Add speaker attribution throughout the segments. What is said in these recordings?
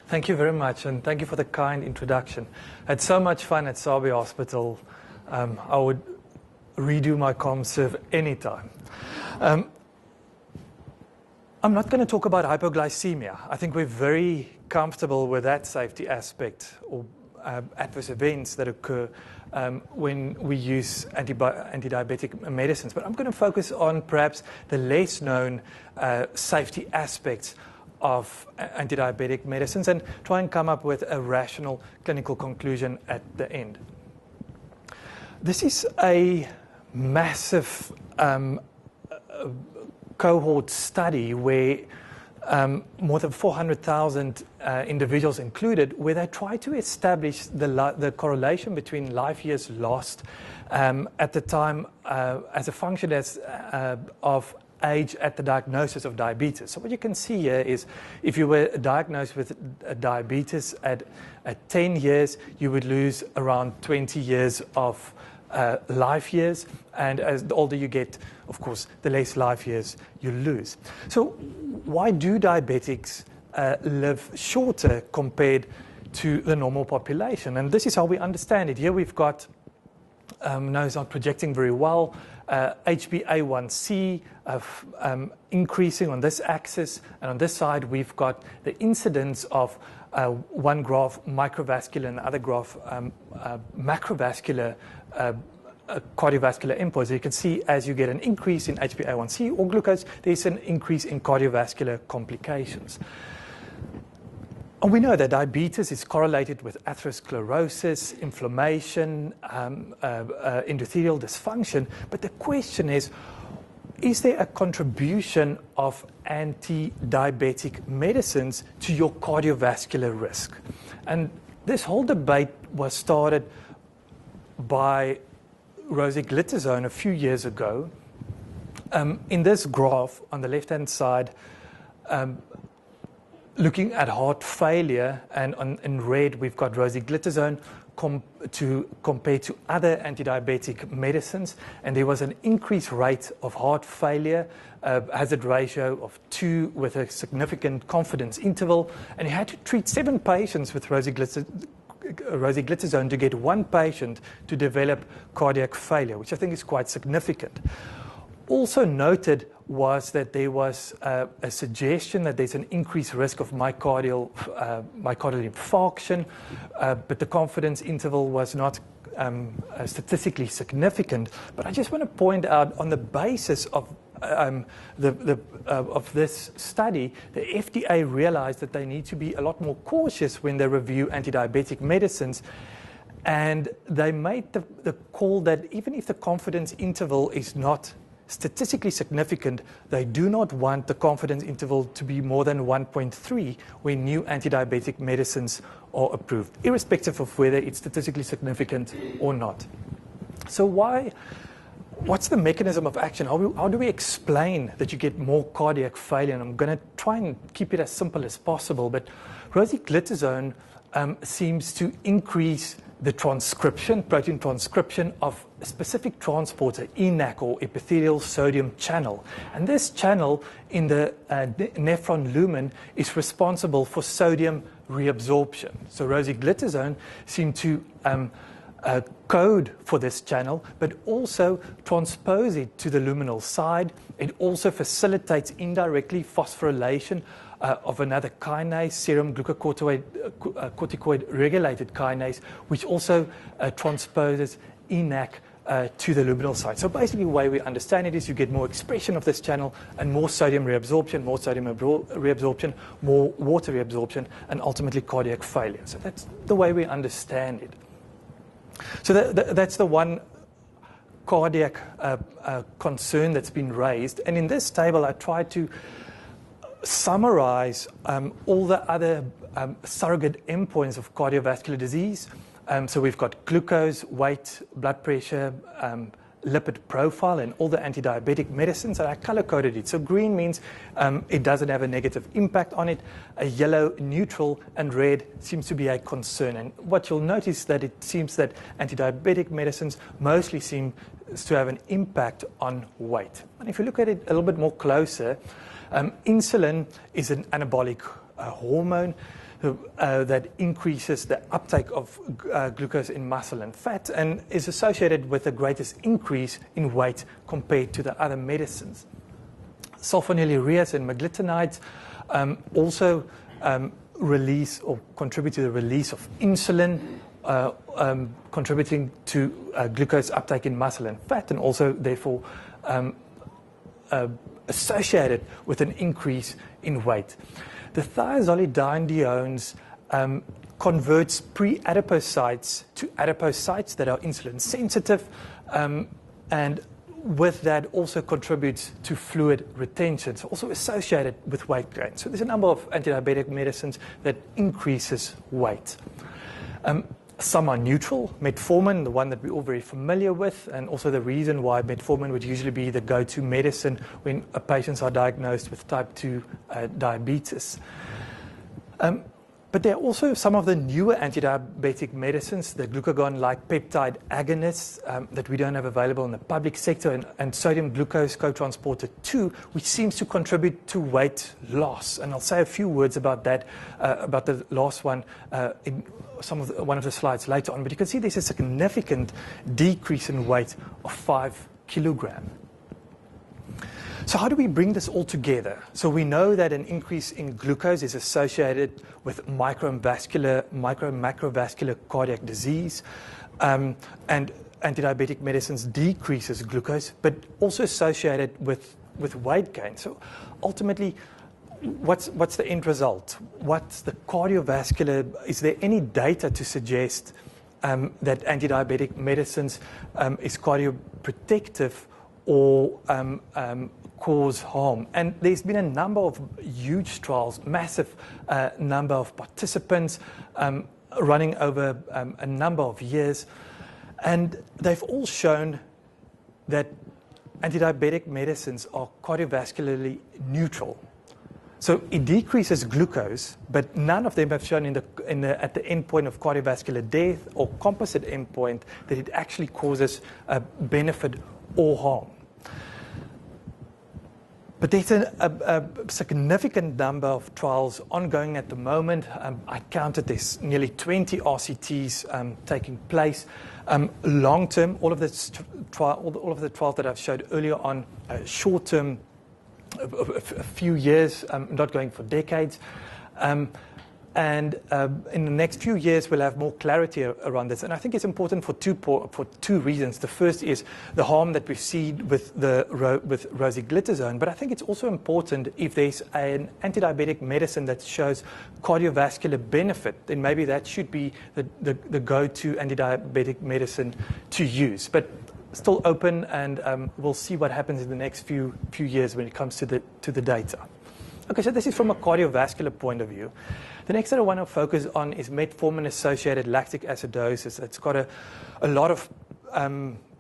Speaker 1: Thank you very much, and thank you for the kind introduction. I had so much fun at Sabi Hospital. I would redo my ComServe anytime. I'm not going to talk about hypoglycemia. I think we're very comfortable with that safety aspect or adverse events that occur when we use anti-diabetic medicines. But I'm going to focus on perhaps the less known safety aspects of anti-diabetic medicines and try and come up with a rational clinical conclusion at the end. This is a massive cohort study where more than 400,000 individuals included, where they try to establish the correlation between life years lost at the time as a function of age at the diagnosis of diabetes. So what you can see here is if you were diagnosed with diabetes at 10 years, you would lose around 20 years of life years, and as the older you get, of course, the less life years you lose. So why do diabetics live shorter compared to the normal population? And this is how we understand it. Here we've got, no, it's not projecting very well, HbA1c increasing on this axis, and on this side we've got the incidence of one graph microvascular and the other graph macrovascular cardiovascular endpoints. So you can see as you get an increase in HbA1c or glucose, there's an increase in cardiovascular complications. And we know that diabetes is correlated with atherosclerosis, inflammation, endothelial dysfunction, but the question is there a contribution of anti-diabetic medicines to your cardiovascular risk? And this whole debate was started by rosiglitazone a few years ago. In this graph on the left-hand side, looking at heart failure, and in red we've got rosiglitazone compared to other anti-diabetic medicines, and there was an increased rate of heart failure, hazard ratio of 2 with a significant confidence interval, and you had to treat 7 patients with rosiglitazone to get 1 patient to develop cardiac failure, which I think is quite significant. Also noted was that there was a suggestion that there's an increased risk of myocardial infarction, but the confidence interval was not statistically significant. But I just want to point out, on the basis of this study, the FDA realized that they need to be a lot more cautious when they review anti-diabetic medicines, and they made the call that even if the confidence interval is not statistically significant, they do not want the confidence interval to be more than 1.3 when new anti-diabetic medicines are approved, irrespective of whether it's statistically significant or not. So what's the mechanism of action? How do we explain that you get more cardiac failure? And I'm going to try and keep it as simple as possible, but rosiglitazone seems to increase the protein transcription of a specific transporter, ENaC, or epithelial sodium channel. And this channel in the nephron lumen is responsible for sodium reabsorption. So rosiglitazone seemed to code for this channel, but also transpose it to the luminal side. It also facilitates indirectly phosphorylation of another kinase, serum glucocorticoid regulated kinase, which also transposes ENaC to the luminal side. So basically the way we understand it is you get more expression of this channel and more sodium reabsorption, more water reabsorption, and ultimately cardiac failure. So that's the way we understand it. So that's the one cardiac concern that's been raised. And in this table, I tried to summarize all the other surrogate endpoints of cardiovascular disease. So we've got glucose, weight, blood pressure, lipid profile, and all the anti-diabetic medicines, and I color-coded it. So green means it doesn't have a negative impact on it, a yellow neutral, and red seems to be a concern. And what you'll notice that it seems that anti-diabetic medicines mostly seem to have an impact on weight. And if you look at it a little bit more closer, insulin is an anabolic hormone. that increases the uptake of glucose in muscle and fat and is associated with the greatest increase in weight compared to the other medicines. Sulfonylureas and meglitinides also release or contribute to the release of insulin, contributing to glucose uptake in muscle and fat, and also therefore associated with an increase in weight. The thiazolidinediones converts pre-adipocytes to adipocytes that are insulin sensitive, and with that also contributes to fluid retention, so also associated with weight gain. So there's a number of antidiabetic medicines that increases weight. Some are neutral. Metformin, the one that we're all very familiar with, and also the reason why metformin would usually be the go-to medicine when patients are diagnosed with type 2 diabetes. But there are also some of the newer antidiabetic medicines, the glucagon-like peptide agonists that we don't have available in the public sector, and sodium glucose cotransporter 2, which seems to contribute to weight loss. And I'll say a few words about that, about the last one in one of the slides later on. But you can see there's a significant decrease in weight of 5 kilograms. So how do we bring this all together? So we know that an increase in glucose is associated with macrovascular cardiac disease, and antidiabetic medicines decreases glucose, but also associated with weight gain. So ultimately, what's the end result? What's the cardiovascular? Is there any data to suggest that antidiabetic medicines is cardioprotective or cause harm? And there's been a number of huge trials, massive number of participants running over a number of years, and they've all shown that antidiabetic medicines are cardiovascularly neutral. So it decreases glucose, but none of them have shown at the endpoint of cardiovascular death or composite endpoint that it actually causes benefit or harm. But there's a significant number of trials ongoing at the moment. I counted there's nearly 20 RCTs taking place. Long term, all of the trials that I've showed earlier on, short term, a few years, not going for decades. And in the next few years, we'll have more clarity around this. And I think it's important for two reasons. The first is the harm that we've seen with rosiglitazone. But I think it's also important if there's an antidiabetic medicine that shows cardiovascular benefit, then maybe that should be the go-to antidiabetic medicine to use. But still open, and we'll see what happens in the next few years when it comes to the data. Okay, so this is from a cardiovascular point of view. The next that I want to focus on is metformin-associated lactic acidosis. It's got a lot of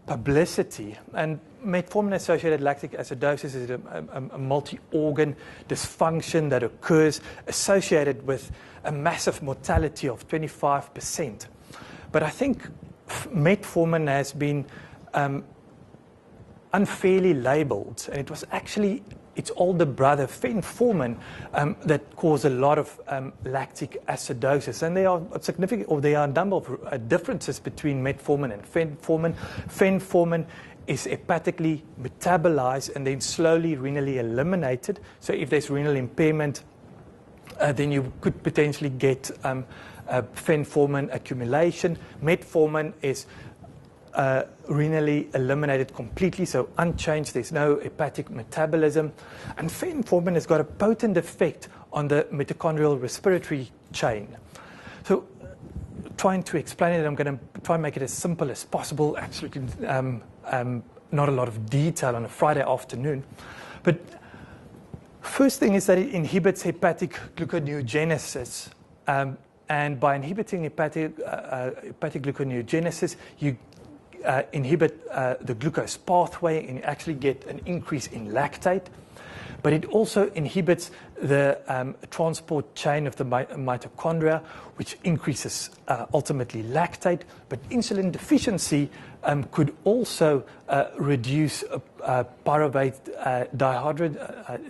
Speaker 1: publicity. And metformin-associated lactic acidosis is a multi-organ dysfunction that occurs associated with a massive mortality of 25%. But I think metformin has been unfairly labeled, and it was actually its older brother, fenformin, that caused a lot of lactic acidosis. And there are significant, or there are a number of differences between metformin and fenformin. Fenformin is hepatically metabolized and then slowly renally eliminated. So if there's renal impairment, then you could potentially get fenformin accumulation. Metformin is renally eliminated completely, so unchanged. There's no hepatic metabolism. And fenformin has got a potent effect on the mitochondrial respiratory chain. So trying to explain it, I'm going to try and make it as simple as possible. Absolutely not a lot of detail on a Friday afternoon. But first thing is that it inhibits hepatic gluconeogenesis. And by inhibiting hepatic gluconeogenesis, you inhibit the glucose pathway and you actually get an increase in lactate. But it also inhibits the transport chain of the mitochondria, which increases ultimately lactate. But insulin deficiency could also reduce pyruvate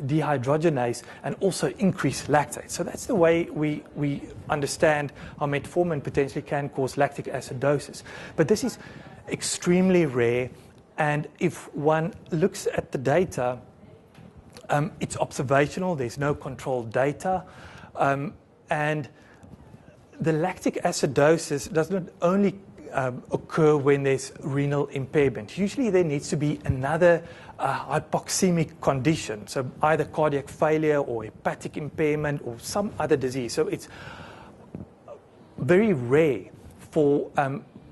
Speaker 1: dehydrogenase and also increase lactate. So that's the way we understand how metformin potentially can cause lactic acidosis. But this is extremely rare, and if one looks at the data, it's observational, there's no controlled data, and the lactic acidosis does not only occur when there's renal impairment. Usually there needs to be another hypoxemic condition, so either cardiac failure or hepatic impairment or some other disease. So it's very rare for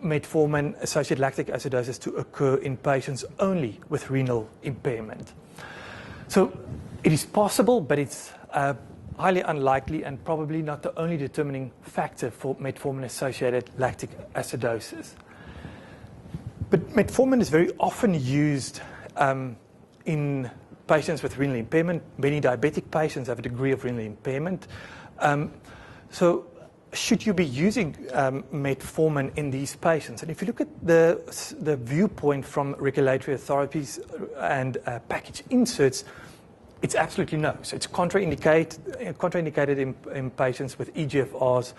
Speaker 1: metformin-associated lactic acidosis to occur in patients only with renal impairment. So it is possible, but it's highly unlikely and probably not the only determining factor for metformin-associated lactic acidosis. But metformin is very often used in patients with renal impairment. Many diabetic patients have a degree of renal impairment. So should you be using metformin in these patients? And if you look at the viewpoint from regulatory authorities and package inserts, it's absolutely no. So it's contraindicated in patients with eGFRs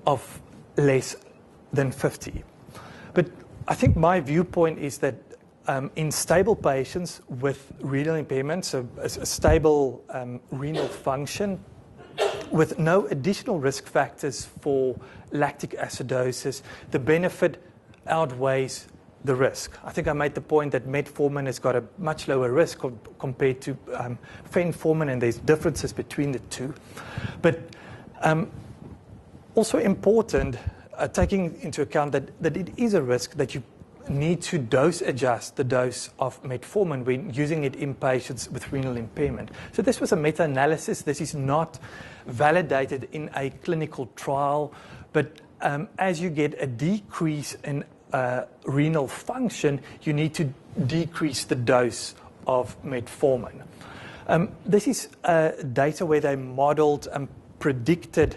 Speaker 1: of less than 50. But I think my viewpoint is that in stable patients with renal impairment, so a stable renal function, with no additional risk factors for lactic acidosis, the benefit outweighs the risk. I think I made the point that metformin has got a much lower risk compared to fenformin, and there's differences between the two. But also important, taking into account that it is a risk that you need to dose adjust the dose of metformin when using it in patients with renal impairment. So this was a meta-analysis. This is not validated in a clinical trial, but as you get a decrease in renal function, you need to decrease the dose of metformin. This is data where they modeled and predicted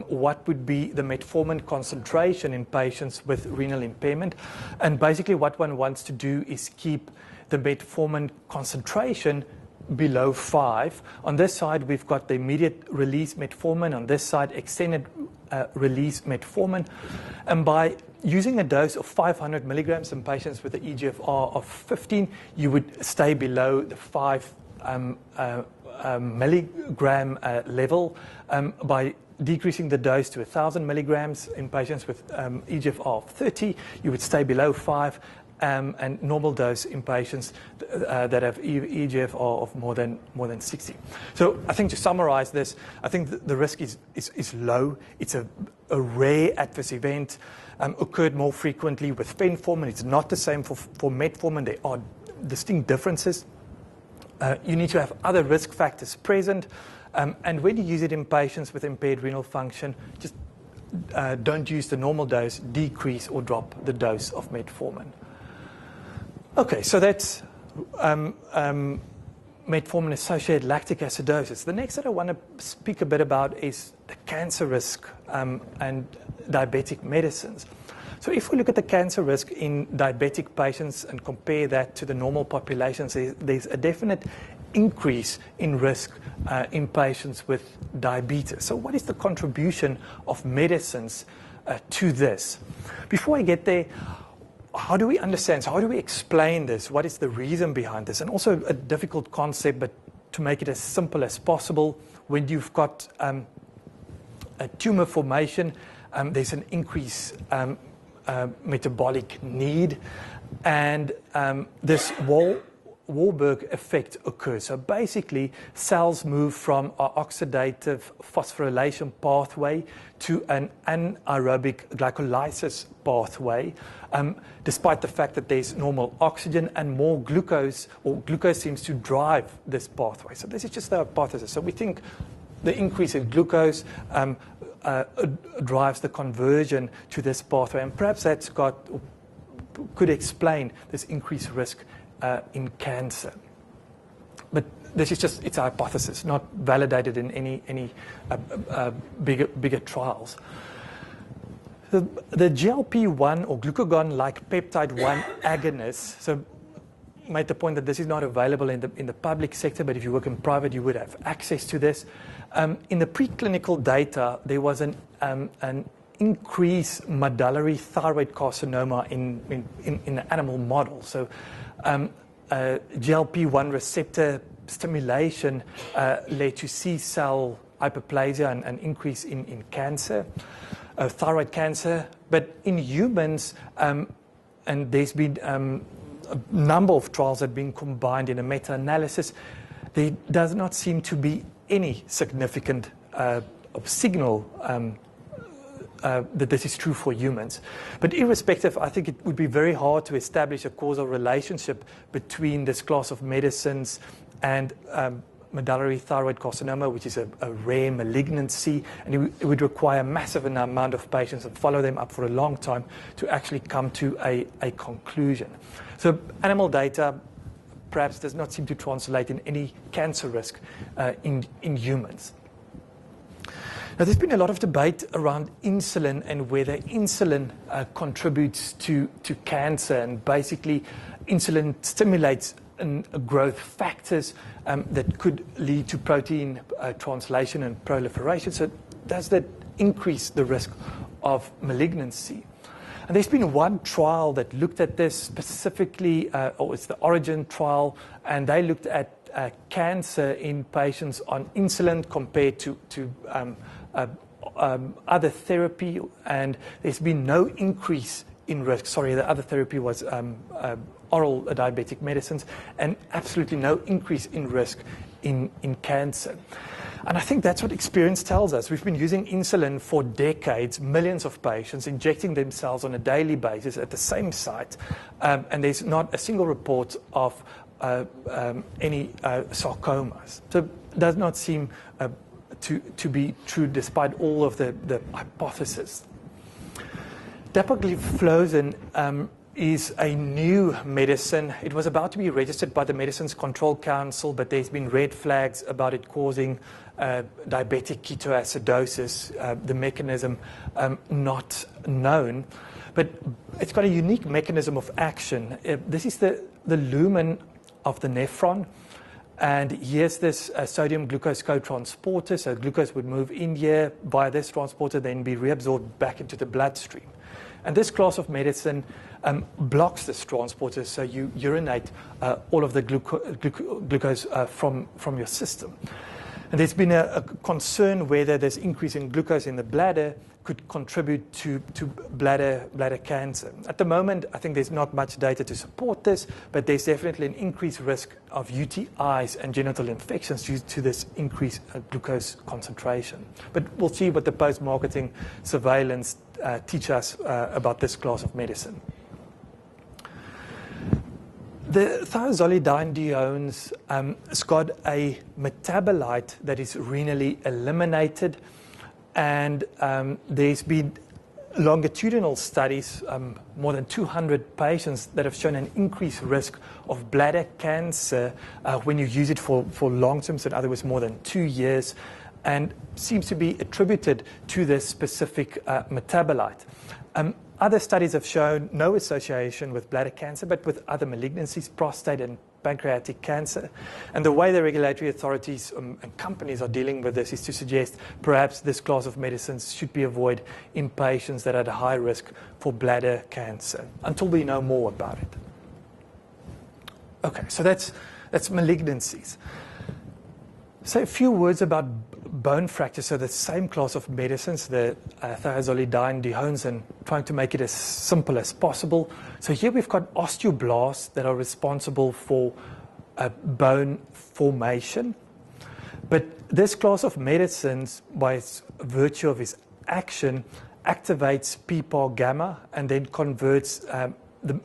Speaker 1: what would be the metformin concentration in patients with renal impairment. And basically what one wants to do is keep the metformin concentration below 5. On this side, we've got the immediate release metformin. On this side, extended release metformin. And by using a dose of 500 milligrams in patients with an eGFR of 15, you would stay below the 5 milligram level. By decreasing the dose to 1,000 milligrams in patients with eGFR of 30, you would stay below 5, and normal dose in patients that have eGFR of more than 60. So I think to summarize this, I think the risk is low. It's a rare adverse event, occurred more frequently with fenformin. It's not the same for metformin. There are distinct differences. You need to have other risk factors present. And when you use it in patients with impaired renal function, just don't use the normal dose, decrease or drop the dose of metformin. Okay, so that's metformin-associated lactic acidosis. The next that I want to speak a bit about is the cancer risk and diabetic medicines. So if we look at the cancer risk in diabetic patients and compare that to the normal population, there's a definite increase in risk in patients with diabetes. So what is the contribution of medicines to this? Before I get there, how do we understand? So how do we explain this? What is the reason behind this? And also a difficult concept, but to make it as simple as possible, when you've got a tumor formation, there's an increase metabolic need, and this Warburg effect occurs. So basically, cells move from an oxidative phosphorylation pathway to an anaerobic glycolysis pathway, despite the fact that there's normal oxygen and more glucose, or glucose seems to drive this pathway. So this is just the hypothesis. So we think the increase in glucose drives the conversion to this pathway, and perhaps that's could explain this increased risk in cancer. but this is just, it's a hypothesis, not validated in any bigger trials. The GLP-1 or glucagon-like peptide-1 agonists, so made the point that this is not available in the public sector, but if you work in private, you would have access to this. In the preclinical data, there was an increased medullary thyroid carcinoma in the animal model. So GLP-1 receptor stimulation led to C-cell hyperplasia and an increase in cancer, thyroid cancer. But in humans, and there's been a number of trials that have been combined in a meta-analysis, there does not seem to be any significant signal that this is true for humans. But irrespective, I think it would be very hard to establish a causal relationship between this class of medicines and medullary thyroid carcinoma, which is a rare malignancy, and it would require a massive amount of patients and follow them up for a long time to actually come to a conclusion. So animal data perhaps does not seem to translate in any cancer risk in humans. Now, there's been a lot of debate around insulin and whether insulin contributes to cancer, and basically insulin stimulates growth factors that could lead to protein translation and proliferation. So does that increase the risk of malignancy? And there's been one trial that looked at this specifically, or it's the Origin trial, and they looked at cancer in patients on insulin compared to other therapy, and there's been no increase in risk. Sorry, the other therapy was oral diabetic medicines, and absolutely no increase in risk in cancer. And I think that's what experience tells us. We've been using insulin for decades, millions of patients injecting themselves on a daily basis at the same site, and there's not a single report of any sarcomas. So it does not seem to be true despite all of the hypotheses. Dapagliflozin is a new medicine. It was about to be registered by the Medicines Control Council, but there's been red flags about it causing diabetic ketoacidosis, the mechanism not known. But it's got a unique mechanism of action. This is the lumen of the nephron, and here's this sodium glucose co-transporter. So glucose would move in here via this transporter, then be reabsorbed back into the bloodstream. And this class of medicine blocks this transporter, so you urinate all of the glucose from your system. And there's been a concern whether this increase in glucose in the bladder could contribute to bladder cancer. At the moment, I think there's not much data to support this, but there's definitely an increased risk of UTIs and genital infections due to this increased glucose concentration. But we'll see what the post-marketing surveillance teach us about this class of medicine. The thiazolidinediones has got a metabolite that is renally eliminated, and there's been longitudinal studies, more than 200 patients, that have shown an increased risk of bladder cancer when you use it for long term, so in other words, more than 2 years, and seems to be attributed to this specific metabolite. Other studies have shown no association with bladder cancer, but with other malignancies, prostate and pancreatic cancer. And the way the regulatory authorities and companies are dealing with this is to suggest perhaps this class of medicines should be avoided in patients that are at a high risk for bladder cancer, until we know more about it. Okay, so that's malignancies. So a few words about bone fracture. So the same class of medicines, the thiazolidinediones, and trying to make it as simple as possible. So here we've got osteoblasts that are responsible for bone formation. But this class of medicines, by virtue of its action, activates PPAR gamma and then converts the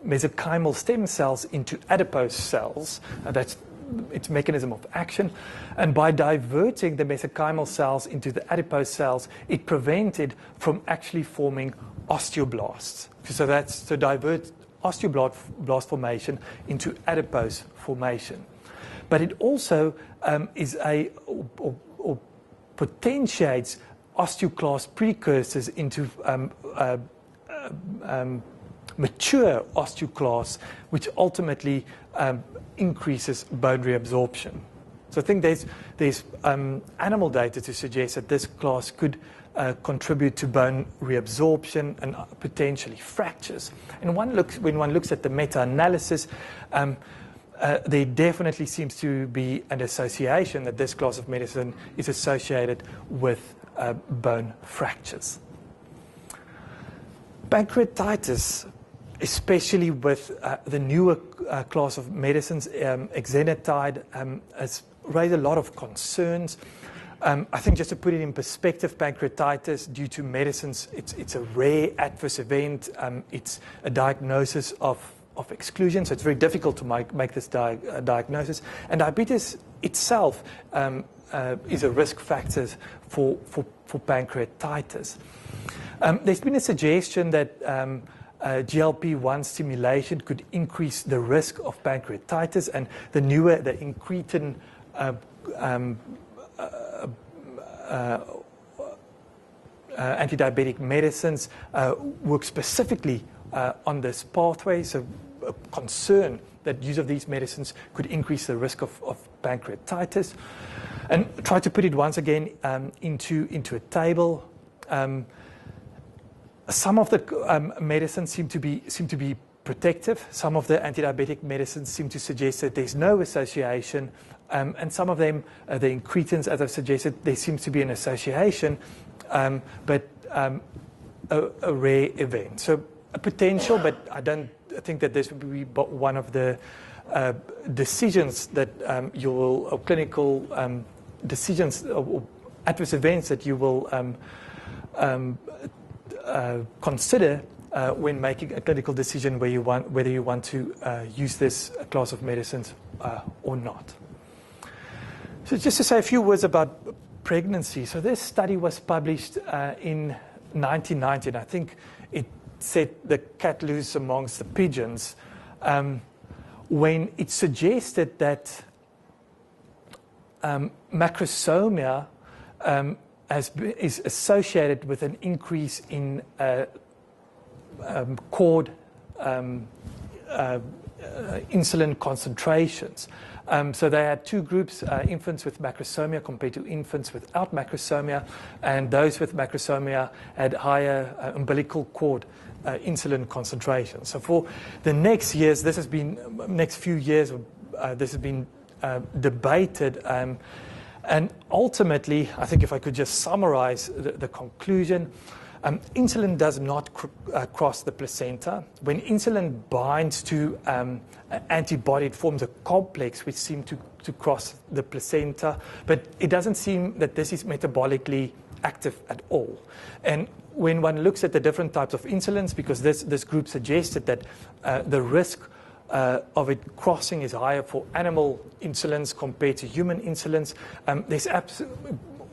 Speaker 1: mesenchymal stem cells into adipose cells. That's its mechanism of action, and by diverting the mesenchymal cells into the adipose cells, it prevented from actually forming osteoblasts. So that's to divert osteoblast formation into adipose formation. But it also or potentiates osteoclast precursors into mature osteoclasts, which ultimately increases bone reabsorption. So I think there's animal data to suggest that this class could contribute to bone reabsorption and potentially fractures. And when one looks at the meta-analysis, there definitely seems to be an association that this class of medicine is associated with bone fractures. Pancreatitis, especially with the newer class of medicines, exenatide, has raised a lot of concerns. I think just to put it in perspective, pancreatitis due to medicines, it's a rare adverse event. It's a diagnosis of exclusion, so it's very difficult to make this diagnosis. And diabetes itself is a risk factor for pancreatitis. There's been a suggestion that GLP-1 stimulation could increase the risk of pancreatitis, and the incretin anti-diabetic medicines work specifically on this pathway. So a concern that use of these medicines could increase the risk of pancreatitis. And try to put it once again into a table. Some of the medicines seem to be protective. Some of the anti-diabetic medicines seem to suggest that there's no association. And some of them, the incretins, as I've suggested, there seems to be an association, but a rare event. So a potential, but I don't think that this would be one of the decisions that or clinical decisions or adverse events that you will consider when making a clinical decision whether you want to use this class of medicines or not. So just to say a few words about pregnancy. So this study was published in 1990, and I think it set the cat loose amongst the pigeons when it suggested that macrosomia is associated with an increase in cord insulin concentrations. So they had two groups, infants with macrosomia compared to infants without macrosomia, and those with macrosomia had higher umbilical cord insulin concentrations. So for the next few years, this has been debated, and ultimately, I think if I could just summarize the conclusion, insulin does not cross the placenta. When insulin binds to antibody, it forms a complex which seems to cross the placenta, but it doesn't seem that this is metabolically active at all. And when one looks at the different types of insulins, because this group suggested that the risk of it crossing is higher for animal insulins compared to human insulins,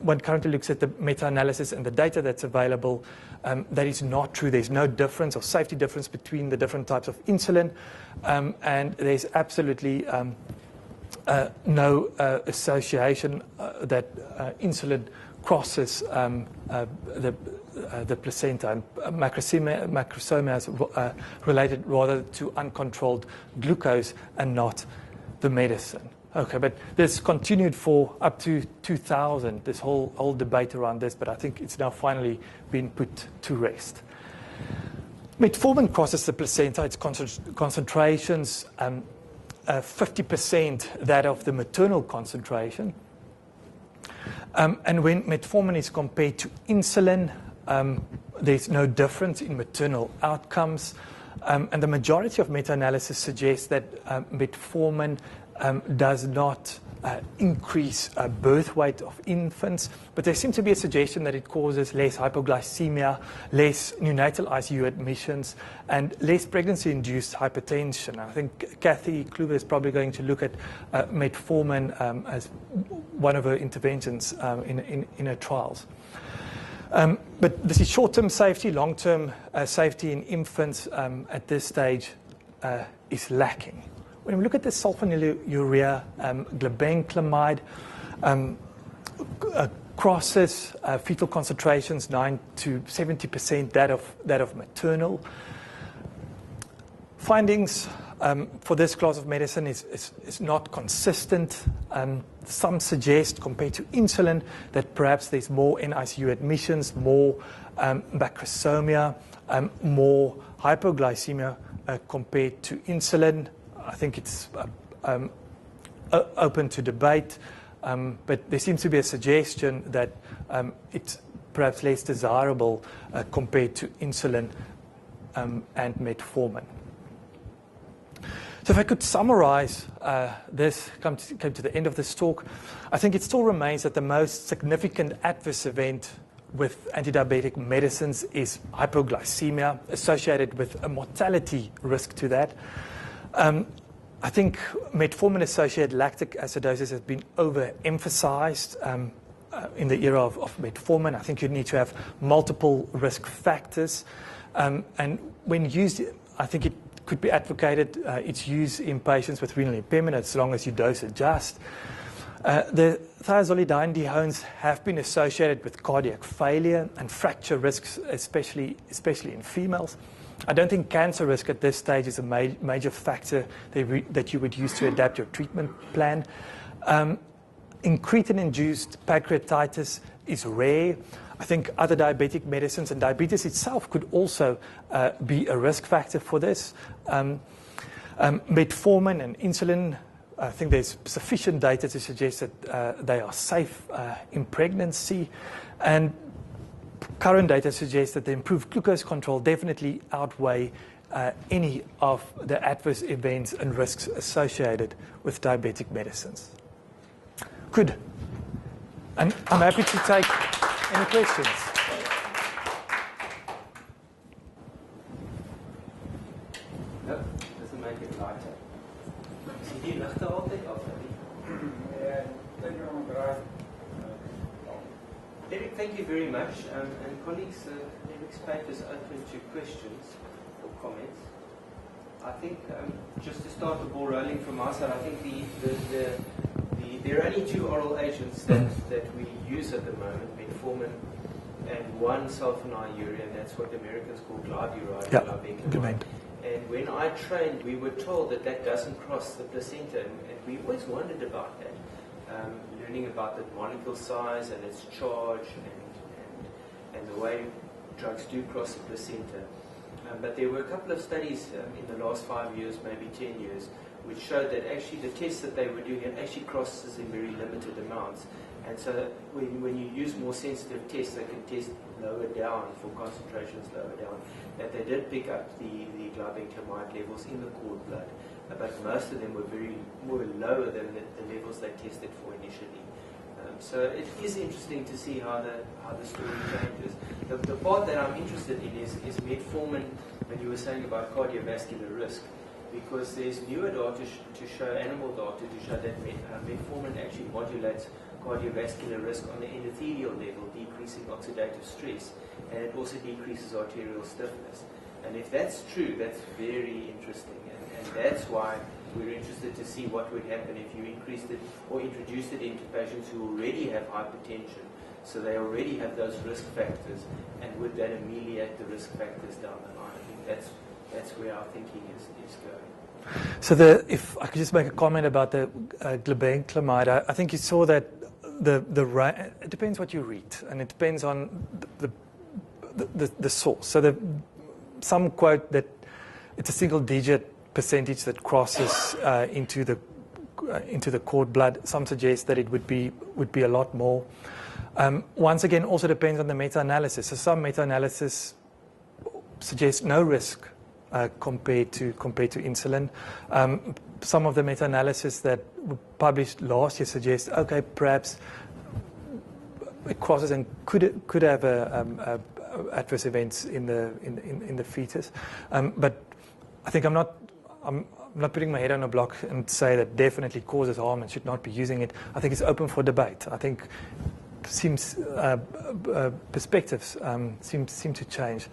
Speaker 1: one currently looks at the meta-analysis and the data that's available, that is not true. There's no difference or safety difference between the different types of insulin, and there's absolutely no association that insulin crosses the placenta. And macrosomia is related rather to uncontrolled glucose and not the medicine. Okay, but this continued for up to 2000, this whole debate around this, but I think it's now finally been put to rest. Metformin crosses the placenta, its concentrations 50% that of the maternal concentration. And when metformin is compared to insulin, there's no difference in maternal outcomes. And the majority of meta-analysis suggests that metformin does not increase birth weight of infants, but there seems to be a suggestion that it causes less hypoglycemia, less neonatal ICU admissions, and less pregnancy-induced hypertension. I think Kathy Kluwer is probably going to look at metformin as one of her interventions in her trials. But this is short-term safety, long-term safety in infants at this stage is lacking. When we look at the sulfonylurea, glibenclamide crosses fetal concentrations 9 to 70% that of maternal. Findings for this class of medicine is not consistent. Some suggest, compared to insulin, that perhaps there's more NICU admissions, more macrosomia, more hypoglycemia compared to insulin. I think it's open to debate, but there seems to be a suggestion that it's perhaps less desirable compared to insulin and metformin. So if I could summarize this, came to the end of this talk, I think it still remains that the most significant adverse event with antidiabetic medicines is hypoglycemia, associated with a mortality risk to that. I think metformin-associated lactic acidosis has been overemphasized in the era of metformin. I think you need to have multiple risk factors. And when used, I think it could be advocated its use in patients with renal impairment as long as you dose adjust. The thiazolidinediones have been associated with cardiac failure and fracture risks, especially in females. I don't think cancer risk at this stage is a major factor that you would use to adapt your treatment plan. Incretin-induced pancreatitis is rare. I think other diabetic medicines and diabetes itself could also be a risk factor for this. Metformin and insulin, I think there's sufficient data to suggest that they are safe in pregnancy. And current data suggests that the improved glucose control definitely outweigh any of the adverse events and risks associated with diabetic medicines. Good. And I'm happy to take any questions.
Speaker 2: No, doesn't make it lighter. Is die ligte altyd af? Derek, thank you very much. And colleagues, the next paper is open to questions or comments. I think just to start the ball rolling from our side, I think there are only two oral agents that we use at the moment, metformin and one sulfonylurea, and that's what the Americans call glibenclamide. And when I trained, we were told that doesn't cross the placenta, and we always wondered about that. Learning about the molecule size and its charge and the way drugs do cross the placenta. But there were a couple of studies in the last 5 years, maybe 10 years, which showed that actually the tests that they were doing, it actually crosses in very limited amounts. And so when you use more sensitive tests, they can test lower down for concentrations lower down, that they did pick up the glibenclamide levels in the cord blood. But most of them were more lower than the levels they tested for initially. So it is interesting to see how the story changes. The part that I'm interested in is metformin, when you were saying about cardiovascular risk, because there's newer data to show, animal data to show that metformin actually modulates cardiovascular risk on the endothelial level, decreasing oxidative stress, and it also decreases arterial stiffness. And if that's true, that's very interesting, and that's why we're interested to see what would happen if you increased it or introduced it into patients who already have hypertension, so they already have those risk factors, and would that ameliorate the risk factors down the line? I think that's where our thinking is going.
Speaker 1: So if I could just make a comment about the glibenclamide, I think you saw that it depends what you read, and it depends on the source. So some quote that it's a single-digit percentage that crosses into the cord blood. Some suggest that it would be a lot more. Once again, also depends on the meta-analysis. So some meta-analysis suggest no risk compared to insulin. Some of the meta-analysis that were published last year suggest, okay, perhaps it crosses and could have adverse events in the fetus. But I think I'm not putting my head on a block and say that definitely causes harm and should not be using it. I think it's open for debate. I think perspectives seem to change.